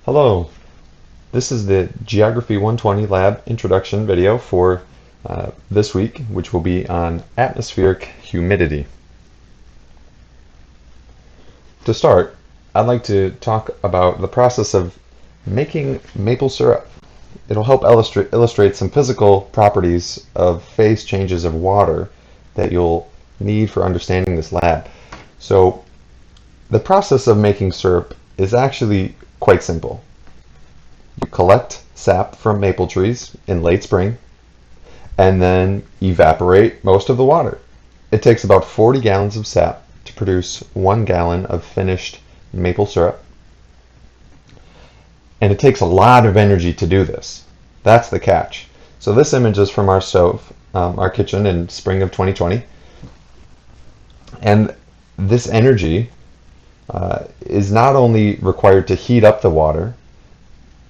Hello, this is the Geography 120 lab introduction video for this week, which will be on atmospheric humidity. To start, I'd like to talk about the process of making maple syrup. It'll help illustrate some physical properties of phase changes of water that you'll need for understanding this lab. So the process of making syrup is actually quite simple. You collect sap from maple trees in late spring and then evaporate most of the water. It takes about 40 gallons of sap to produce 1 gallon of finished maple syrup. And it takes a lot of energy to do this. That's the catch. So this image is from our stove, our kitchen in spring of 2020. And this energy is not only required to heat up the water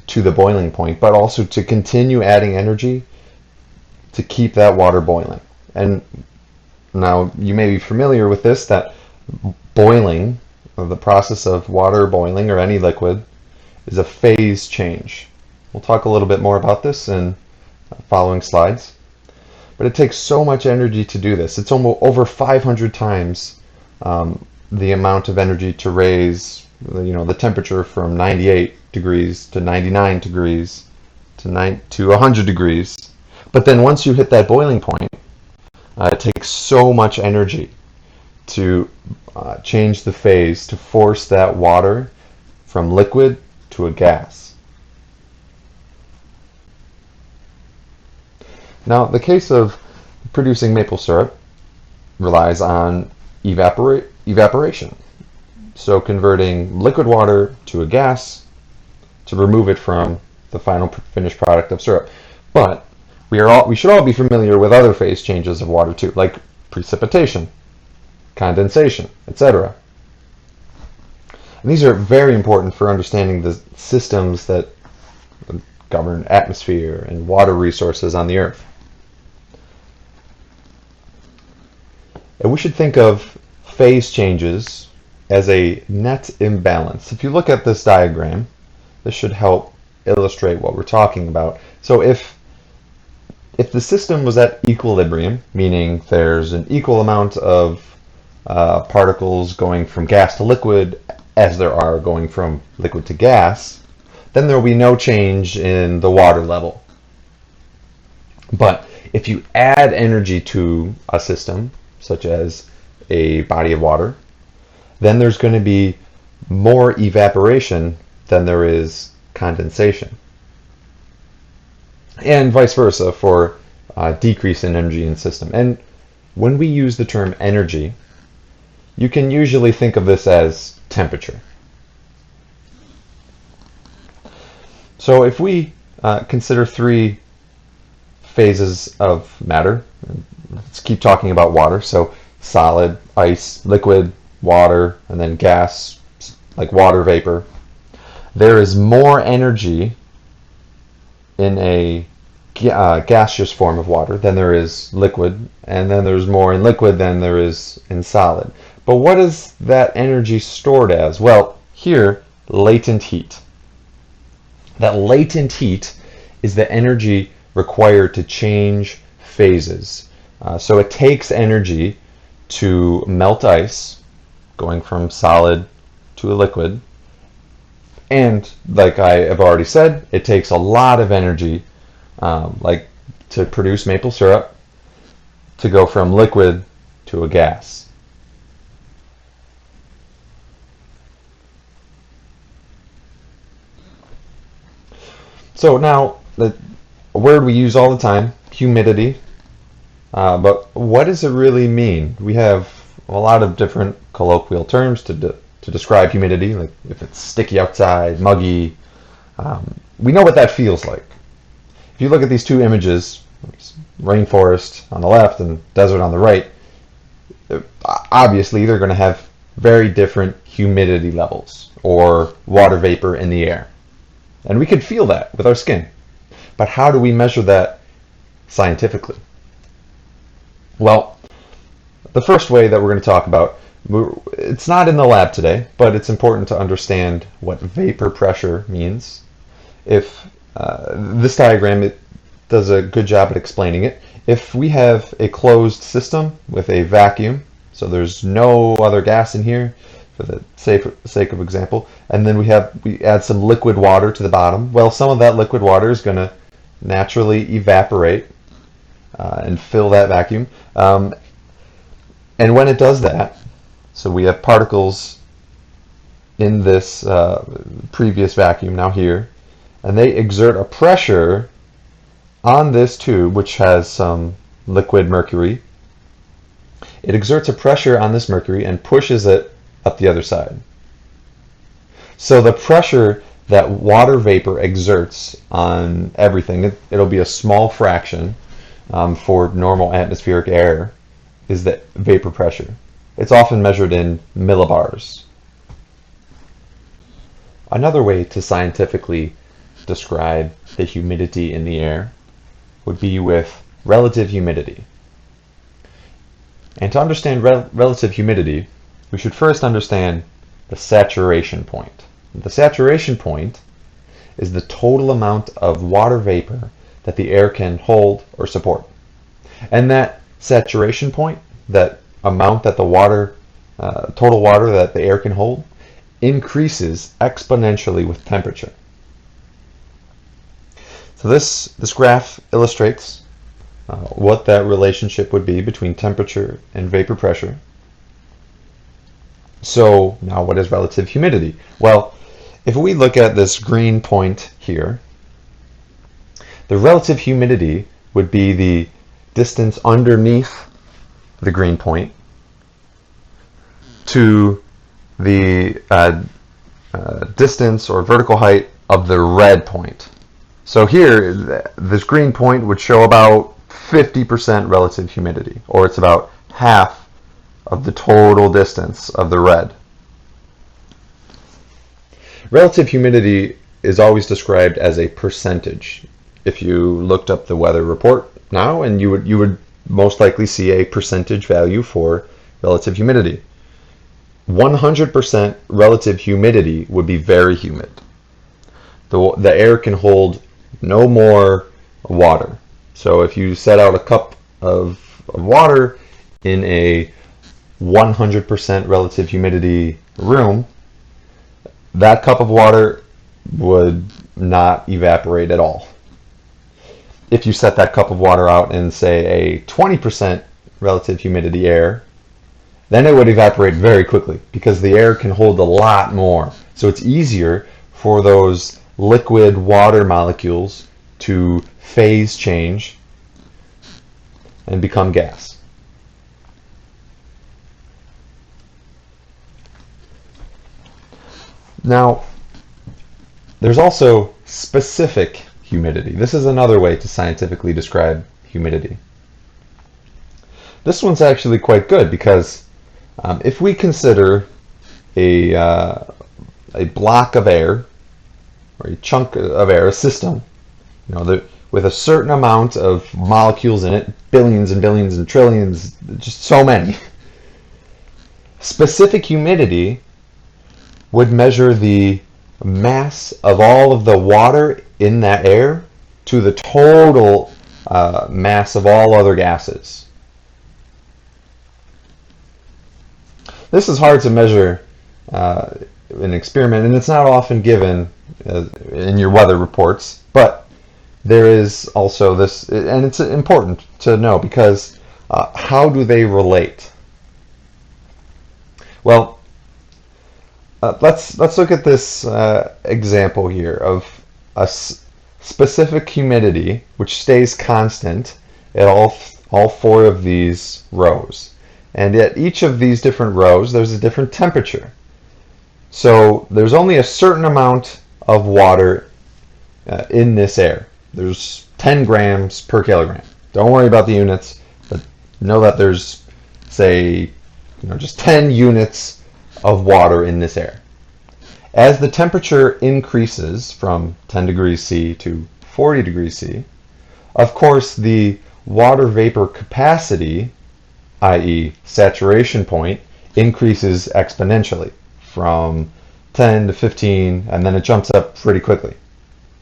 to the boiling point, but also to continue adding energy to keep that water boiling. And now you may be familiar with this, that boiling, or the process of water boiling or any liquid, is a phase change. We'll talk a little bit more about this in following slides. But it takes so much energy to do this. It's almost over 500 times the amount of energy to raise the temperature from 98 degrees to 99 degrees to 100 degrees. But then once you hit that boiling point, it takes so much energy to change the phase, to force that water from liquid to a gas. Now, the case of producing maple syrup relies on evaporation. So converting liquid water to a gas to remove it from the final finished product of syrup. But we should all be familiar with other phase changes of water too, like precipitation, condensation, etc. And these are very important for understanding the systems that govern atmosphere and water resources on the Earth. And we should think of phase changes as a net imbalance. If you look at this diagram, this should help illustrate what we're talking about. So if the system was at equilibrium, meaning there's an equal amount of particles going from gas to liquid as there are going from liquid to gas, then there will be no change in the water level. But if you add energy to a system, such as a body of water, then there's going to be more evaporation than there is condensation. And vice versa for decrease in energy in system. And when we use the term energy, you can usually think of this as temperature. So if we consider three phases of matter, let's keep talking about water. So solid, ice, liquid, water, and then gas, like water vapor. There is more energy in a gaseous form of water than there is liquid, and then there's more in liquid than there is in solid. But what is that energy stored as? Well, here, latent heat. That latent heat is the energy required to change phases. So it takes energy to melt ice, going from solid to a liquid. And like I have already said, it takes a lot of energy, like to produce maple syrup, to go from liquid to a gas. So now, a word we use all the time, humidity. But what does it really mean? We have a lot of different colloquial terms to describe humidity, like if it's sticky outside, muggy. We know what that feels like. If you look at these two images, rainforest on the left and desert on the right, obviously they're going to have very different humidity levels or water vapor in the air. And we can feel that with our skin. But how do we measure that scientifically? Well, the first way that we're going to talk about It's not in the lab today, but it's important to understand what vapor pressure means. If this diagram, it does a good job at explaining it. If we have a closed system with a vacuum, so there's no other gas in here, for the sake of example, and then we add some liquid water to the bottom. Well, some of that liquid water is going to naturally evaporate and fill that vacuum. And when it does that, so we have particles in this previous vacuum now here, and they exert a pressure on this tube, which has some liquid mercury. It exerts a pressure on this mercury and pushes it up the other side. So the pressure that water vapor exerts on everything, it'll be a small fraction for normal atmospheric air, is the vapor pressure. It's often measured in millibars. Another way to scientifically describe the humidity in the air would be with relative humidity. And to understand relative humidity, we should first understand the saturation point. The saturation point is the total amount of water vapor that the air can hold or support. And that saturation point, that amount that the total water that the air can hold, increases exponentially with temperature. So this graph illustrates what that relationship would be between temperature and vapor pressure. So now what is relative humidity? Well, if we look at this green point here, the relative humidity would be the distance underneath the green point to the distance or vertical height of the red point. So here, this green point would show about 50% relative humidity, or it's about half of the total distance of the red. Relative humidity is always described as a percentage. If you looked up the weather report now, and you would most likely see a percentage value for relative humidity. 100% relative humidity would be very humid. The air can hold no more water. So if you set out a cup of water in a 100% relative humidity room, that cup of water would not evaporate at all. If you set that cup of water out in, say, a 20% relative humidity air, then it would evaporate very quickly because the air can hold a lot more. So it's easier for those liquid water molecules to phase change and become gas. Now, there's also specific humidity. This is another way to scientifically describe humidity. This one's actually quite good because if we consider a block of air, or a chunk of air, a system, with a certain amount of molecules in it, billions and billions and trillions, just so many. Specific humidity would measure the mass of all of the water in that air to the total mass of all other gases. This is hard to measure in an experiment, and it's not often given in your weather reports, but there is also this, and it's important to know because how do they relate? Well, let's look at this example here of a specific humidity which stays constant at all four of these rows. And at each of these different rows, there's a different temperature. So there's only a certain amount of water in this air. There's 10 grams per kilogram. Don't worry about the units, but know that there's, say, just 10 units of water in this air. As the temperature increases from 10 degrees C to 40 degrees C, of course the water vapor capacity, i.e. saturation point, increases exponentially from 10 to 15, and then it jumps up pretty quickly.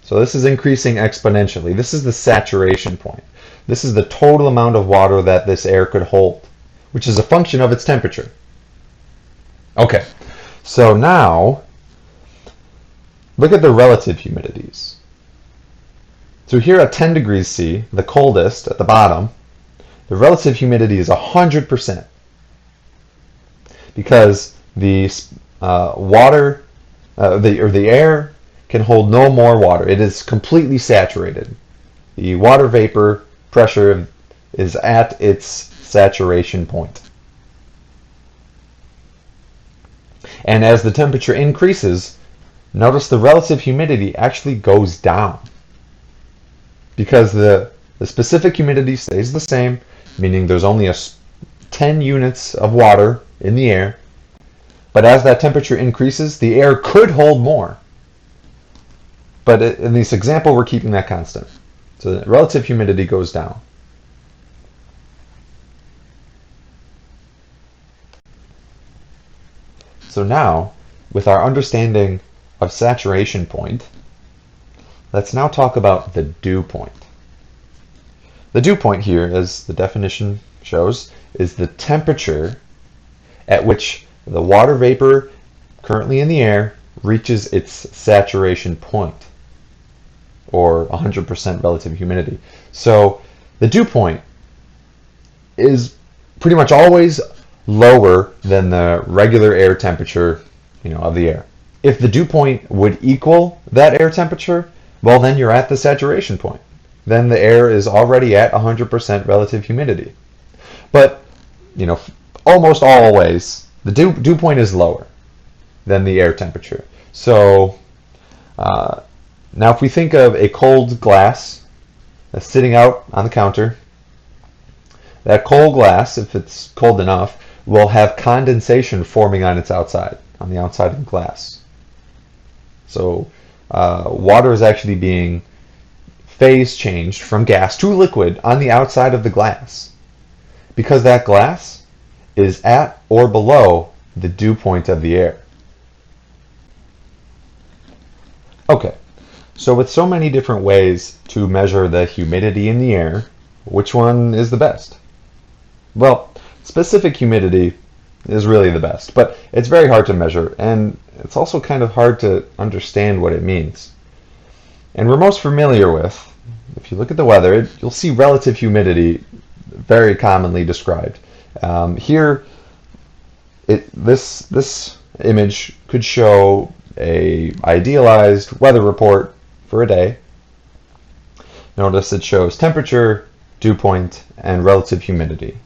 So this is increasing exponentially. This is the saturation point. This is the total amount of water that this air could hold, which is a function of its temperature. Okay, so now look at the relative humidities. So here at 10 degrees C, the coldest at the bottom, the relative humidity is 100% because the the air can hold no more water. It is completely saturated. The water vapor pressure is at its saturation point. And as the temperature increases, notice the relative humidity actually goes down because the specific humidity stays the same, meaning there's only 10 units of water in the air. But as that temperature increases, the air could hold more. But in this example, we're keeping that constant. So the relative humidity goes down. So now, with our understanding of saturation point, let's now talk about the dew point. The dew point here, as the definition shows, is the temperature at which the water vapor currently in the air reaches its saturation point, or 100% relative humidity. So the dew point is pretty much always lower than the regular air temperature, of the air. If the dew point would equal that air temperature, well, then you're at the saturation point. Then the air is already at 100% relative humidity. But, almost always, the dew point is lower than the air temperature. So now if we think of a cold glass that's sitting out on the counter, that cold glass, if it's cold enough, will have condensation forming on its outside, on the outside of the glass. So water is actually being phase changed from gas to liquid on the outside of the glass because that glass is at or below the dew point of the air. Okay, so with so many different ways to measure the humidity in the air, which one is the best? Well, specific humidity is really the best, but it's very hard to measure, and it's also kind of hard to understand what it means. And we're most familiar with, if you look at the weather, you'll see relative humidity very commonly described. Here, this image could show a idealized weather report for a day. Notice it shows temperature, dew point, and relative humidity.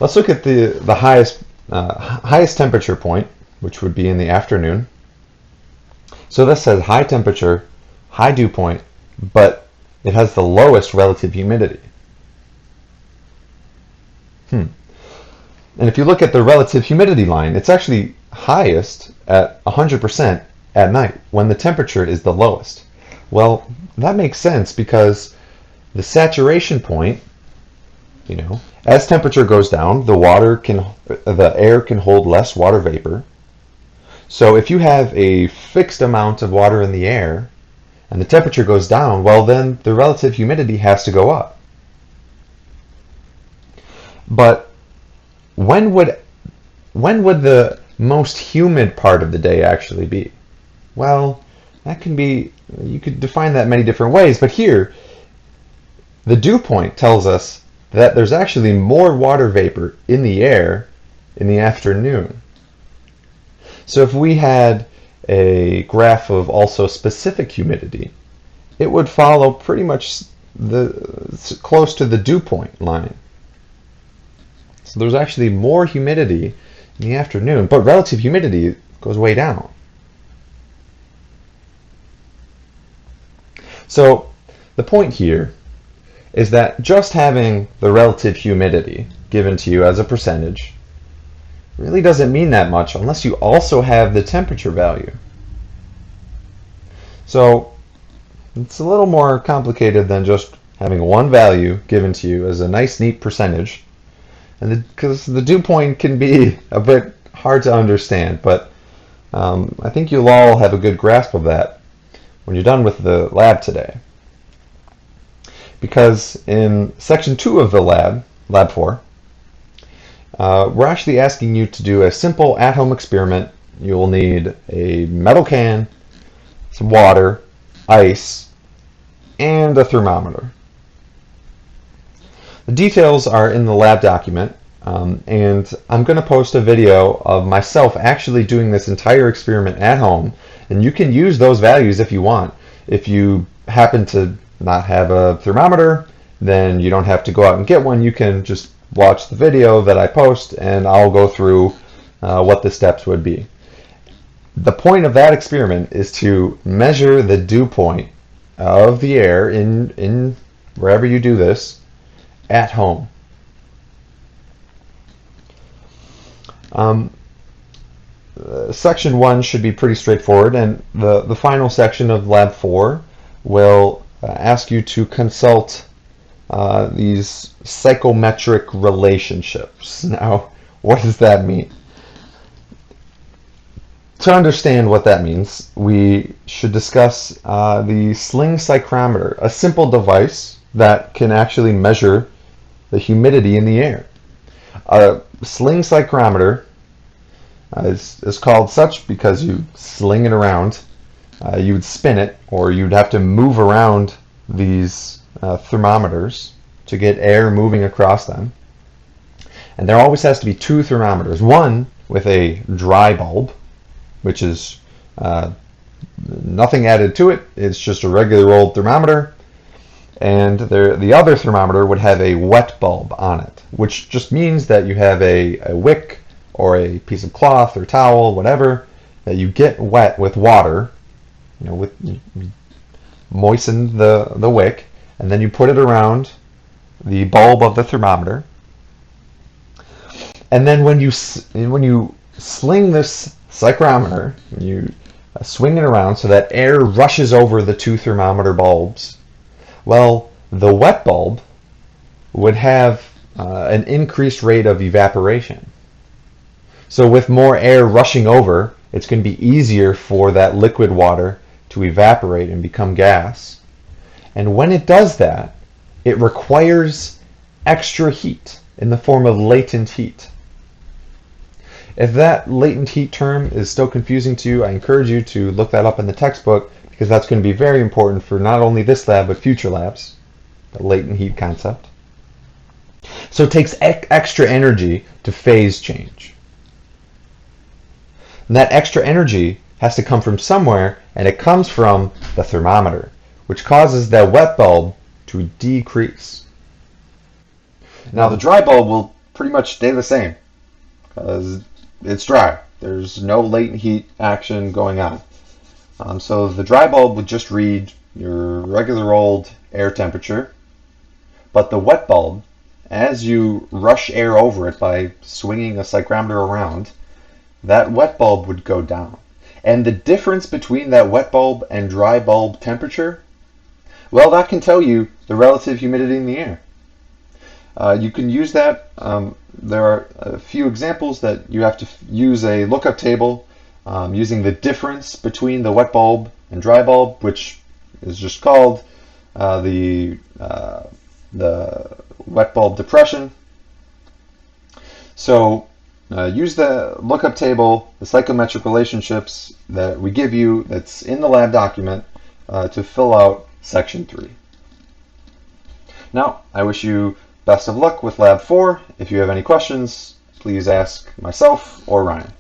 Let's look at the highest temperature point, which would be in the afternoon. So this says high temperature, high dew point, but it has the lowest relative humidity. And if you look at the relative humidity line, it's actually highest at 100% at night when the temperature is the lowest. Well, that makes sense because the saturation point, as temperature goes down, the air can hold less water vapor. So if you have a fixed amount of water in the air and the temperature goes down, well, then the relative humidity has to go up. But when would the most humid part of the day actually be? Well, you could define that many different ways, but here the dew point tells us that there's actually more water vapor in the air in the afternoon. So if we had a graph of also specific humidity, it would follow pretty much close to the dew point line. So there's actually more humidity in the afternoon, but relative humidity goes way down. So the point here is that just having the relative humidity given to you as a percentage really doesn't mean that much unless you also have the temperature value. So it's a little more complicated than just having one value given to you as a nice neat percentage. and because the dew point can be a bit hard to understand, but I think you'll all have a good grasp of that when you're done with the lab today. Because in section 2 of the lab 4, we're actually asking you to do a simple at-home experiment. You'll need a metal can, some water, ice, and a thermometer. The details are in the lab document, and I'm going to post a video of myself actually doing this entire experiment at home, and you can use those values if you want. If you happen to not have a thermometer, then you don't have to go out and get one. You can just watch the video that I post, and I'll go through what the steps would be. The point of that experiment is to measure the dew point of the air in wherever you do this at home. Section 1 should be pretty straightforward, and the final section of Lab 4 will ask you to consult these psychometric relationships. Now, what does that mean? To understand what that means, we should discuss the sling psychrometer, a simple device that can actually measure the humidity in the air. A sling psychrometer is called such because you sling it around. You would spin it, or you'd have to move around these thermometers to get air moving across them. And there always has to be two thermometers, one with a dry bulb, which is nothing added to it. It's just a regular old thermometer. And the other thermometer would have a wet bulb on it, which just means that you have a wick or a piece of cloth or towel, whatever, that you get wet with water. You moisten the wick, and then you put it around the bulb of the thermometer. And then when you sling this psychrometer, you swing it around so that air rushes over the two thermometer bulbs. Well, the wet bulb would have an increased rate of evaporation. So with more air rushing over, it's going to be easier for that liquid water to evaporate and become gas. And when it does that, it requires extra heat in the form of latent heat. If that latent heat term is still confusing to you, I encourage you to look that up in the textbook, because that's going to be very important for not only this lab but future labs, the latent heat concept. So it takes extra energy to phase change. And that extra energy has to come from somewhere, and it comes from the thermometer, which causes that wet bulb to decrease. Now the dry bulb will pretty much stay the same because it's dry. There's no latent heat action going on. So the dry bulb would just read your regular old air temperature, but the wet bulb, as you rush air over it by swinging a psychrometer around, that wet bulb would go down. And the difference between that wet bulb and dry bulb temperature, well, that can tell you the relative humidity in the air. You can use that. There are a few examples that you have to use a lookup table using the difference between the wet bulb and dry bulb, which is just called the wet bulb depression. So use the lookup table, the psychometric relationships that we give you that's in the lab document to fill out section 3. Now, I wish you best of luck with Lab 4. If you have any questions, please ask myself or Ryan.